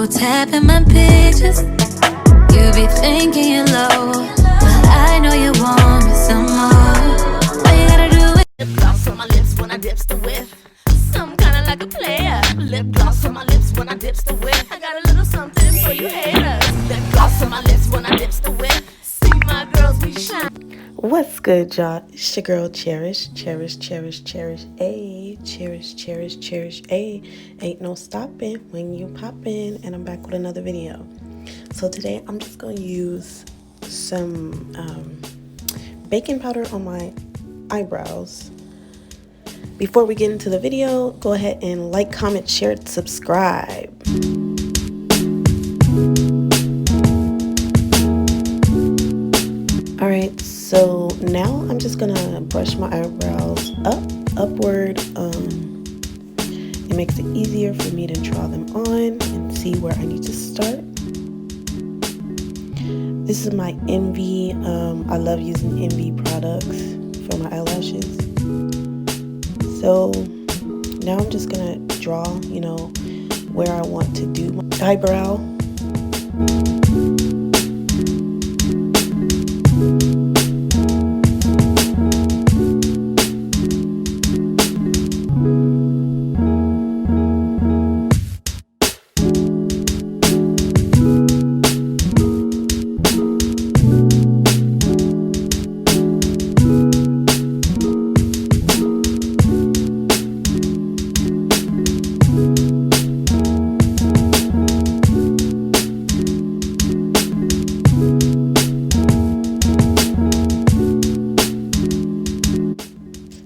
tapping my pictures. You be thinking you're low, but I know you want me some more. All you gotta do is lip gloss on my lips when I dips the whip. Some kinda like a player. Lip gloss on my lips when I dips the whip. I got a little something for you haters. Lip gloss on my lips when I dips the whip. See my girls be shine. What's good, y'all? It's your girl Cherish. Cherish, cherish, cherish, ayy. Cherish, cherish, cherish, ayy. Ain't no stopping when you poppin'. And I'm back with another video. So today I'm just gonna use some baking powder on my eyebrows. Before we get into the video, go ahead and like, comment, share, subscribe. Alright, so now I'm just gonna brush my eyebrows upward. It makes it easier for me to draw them on and see where I need to start. This is my Envy. I love using Envy products for my eyelashes. So now I'm just gonna draw, where I want to do my eyebrow.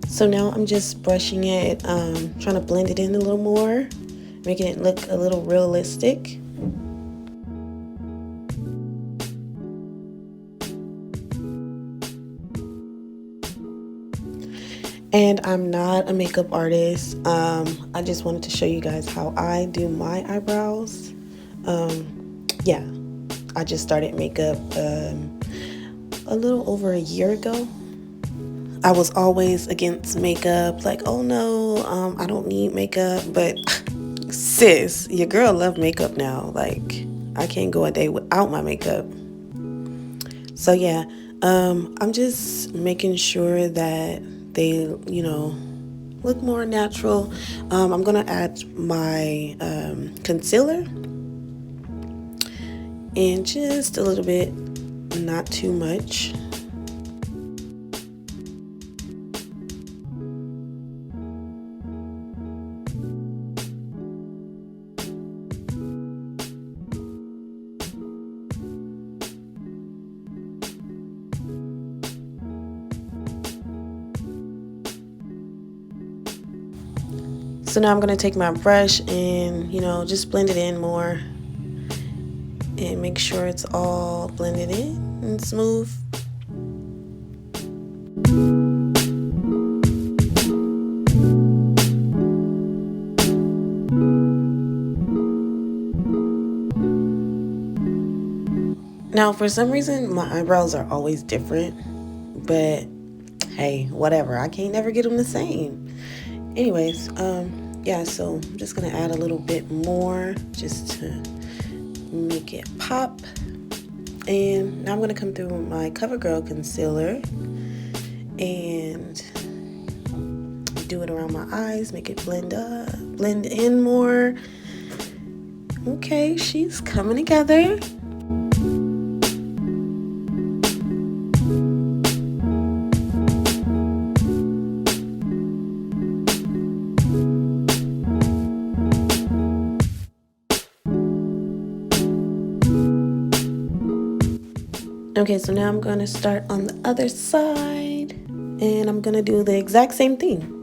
So now I'm just brushing it, trying to blend it in a little more, making it look a little realistic. And I'm not a makeup artist. I just wanted to show you guys how I do my eyebrows. Yeah, I just started makeup a little over a year ago. I was always against makeup, like, oh no, I don't need makeup. But sis, your girl love makeup now. Like, I can't go a day without my makeup. So yeah, I'm just making sure that they, look more natural. I'm gonna add my concealer and just a little bit, not too much. So now I'm going to take my brush and, just blend it in more and make sure it's all blended in and smooth. Now, for some reason, my eyebrows are always different, but hey, whatever. I can't never get them the same. Anyways, yeah, so I'm just gonna add a little bit more just to make it pop. And now I'm gonna come through with my CoverGirl concealer and do it around my eyes, make it blend in more. Okay, she's coming together. Okay, so now I'm going to start on the other side, and I'm going to do the exact same thing.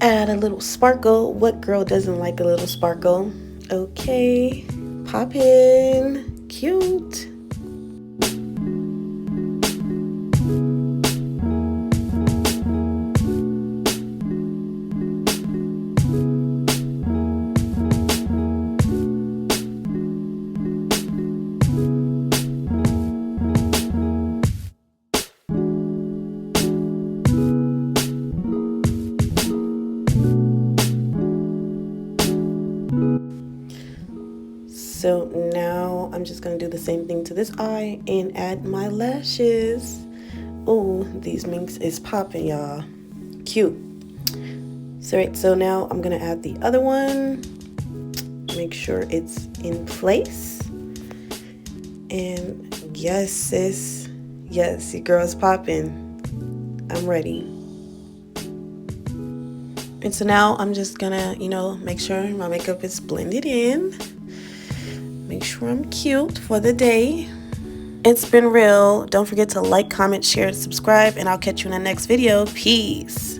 add a little sparkle. What girl doesn't like a little sparkle? Okay, pop in. Cute. So now I'm just gonna do the same thing to this eye and add my lashes. Oh, these minks is popping, y'all. Cute. So now I'm gonna add the other one. Make sure it's in place. And yes, sis. Yes, your girl's popping. I'm ready. And so now I'm just gonna, make sure my makeup is blended in. Make sure I'm cute for the day. It's been real. Don't forget to like, comment, share, subscribe, and I'll catch you in the next video. Peace.